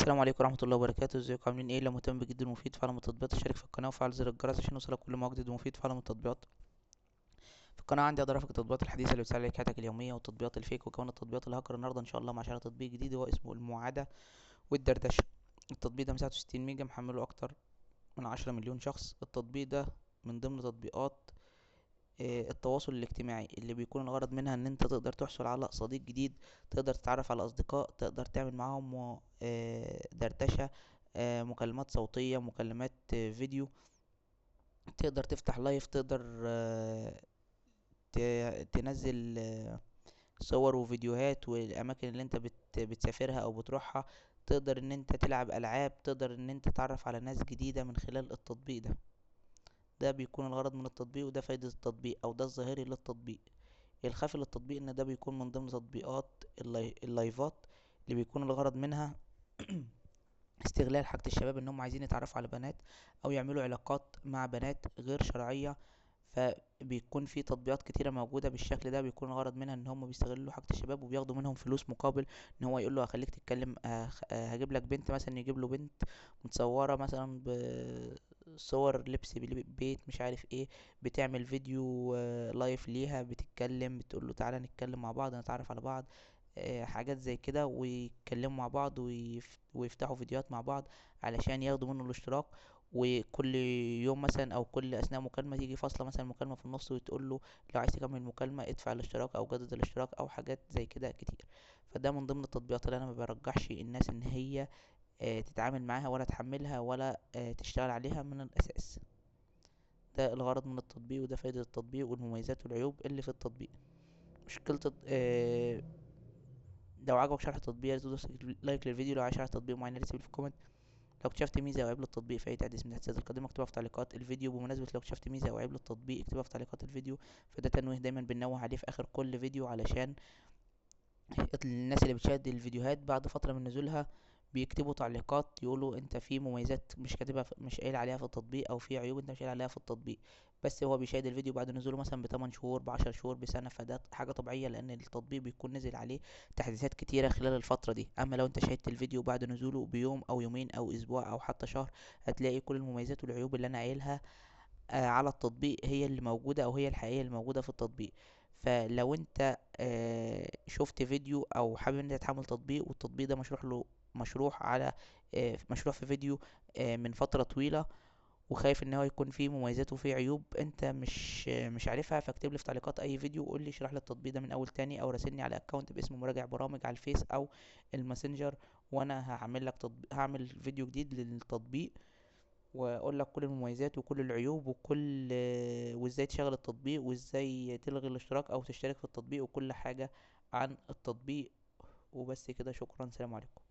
السلام عليكم ورحمة الله وبركاته. ازيكم عاملين ايه؟ لو مهتم بجد ومفيد فعلا من التطبيقات اشترك في القناة وفعل زر الجرس عشان يوصلك كل ما هو جديد ومفيد فعلا من التطبيقات. في القناة عندي اقدر افك التطبيقات الحديثة اللي بتسهل عليك حياتك اليومية والتطبيقات الفيك وكمان التطبيقات الهاكر. النهاردة ان شاء الله مع شرح تطبيق جديد هو اسمه المعادة والدردشة. التطبيق ده مساحته 60 ميجا، محمله اكتر من 10 مليون شخص. التطبيق ده من ضمن تطبيقات التواصل الاجتماعي اللي بيكون الغرض منها ان انت تقدر تحصل على صديق جديد، تقدر تتعرف على اصدقاء، تقدر تعمل معاهم دردشة، مكالمات صوتية، مكالمات فيديو، تقدر تفتح لايف، تقدر تنزل صور وفيديوهات والاماكن اللي انت بتسافرها او بتروحها، تقدر ان انت تلعب العاب، تقدر ان انت تتعرف على ناس جديدة من خلال التطبيق ده. ده بيكون الغرض من التطبيق وده فايدة التطبيق او ده الظاهري للتطبيق. الخافي للتطبيق ان ده بيكون من ضمن تطبيقات اللايفات اللي بيكون الغرض منها استغلال حاجة الشباب انهم عايزين يتعرفوا على بنات او يعملوا علاقات مع بنات غير شرعية. فبيكون في تطبيقات كتيرة موجودة بالشكل ده، بيكون الغرض منها ان هم بيستغلوا حاجة الشباب وبياخدوا منهم فلوس مقابل ان هو يقول له هخليك تتكلم، هجيب لك بنت مثلا، يجيب له بنت متصورة مثلا بصور لبس بيت مش عارف ايه، بتعمل فيديو لايف ليها، بتتكلم، بتقول له تعالى نتكلم مع بعض نتعرف على بعض، حاجات زي كده، ويتكلموا مع بعض ويفتحوا فيديوهات مع بعض علشان ياخدوا منه الاشتراك. وكل يوم مثلا او كل اثناء مكالمه تيجي فاصله مثلا مكالمه في النص وتقول له لو عايز تكمل المكالمه ادفع الاشتراك او جدد الاشتراك او حاجات زي كده كتير. فده من ضمن التطبيقات اللي انا ما برجحش الناس ان هي تتعامل معاها ولا تحملها ولا تشتغل عليها من الاساس. ده الغرض من التطبيق وده فايدة التطبيق والمميزات والعيوب اللي في التطبيق. مشكلة لو عجبك شرح التطبيق تدوس لايك للفيديو. لو عايز شرح تطبيق معين رسيب في الكومنت. لو اكتشفت ميزة او عيب للتطبيق في اي تحديث من التحديثات القادمة اكتبها في تعليقات الفيديو. بمناسبة لو اكتشفت ميزة او عيب للتطبيق اكتبها في تعليقات الفيديو، فده تنويه دايما بننوه عليه في اخر كل فيديو علشان الناس اللي بتشاهد الفيديوهات بعد فترة من نزولها بيكتبوا تعليقات يقولوا انت في مميزات مش كاتبها مش قايل عليها في التطبيق، او في عيوب انت مش قايل عليها في التطبيق. بس هو بيشاهد الفيديو بعد نزوله مثلا ب8 شهور، ب10 شهور، بسنة، فده حاجة طبيعية لان التطبيق بيكون نزل عليه تحديثات كتيرة خلال الفترة دي. اما لو انت شاهدت الفيديو بعد نزوله بيوم او يومين او اسبوع او حتى شهر هتلاقي كل المميزات والعيوب اللي انا قايلها على التطبيق هي اللي موجودة او هي الحقيقية اللي موجودة في التطبيق. فلو انت شفت فيديو او حابب ان انت تحمل تطبيق والتطبيق ده مشروح له، مشروح على مشروح في فيديو من فترة طويلة، وخايف ان هو يكون فيه مميزات وفيه عيوب انت مش عارفها، فاكتب لي في تعليقات اي فيديو وقول لي اشرح لي التطبيق ده من اول تاني، او راسلني على اكونت باسم مراجع برامج على الفيس او الماسنجر، وانا هعمل فيديو جديد للتطبيق واقول لك كل المميزات وكل العيوب وكل وازاي تشغل التطبيق وازاي تلغي الاشتراك او تشترك في التطبيق وكل حاجة عن التطبيق. وبس كده، شكرا، سلام عليكم.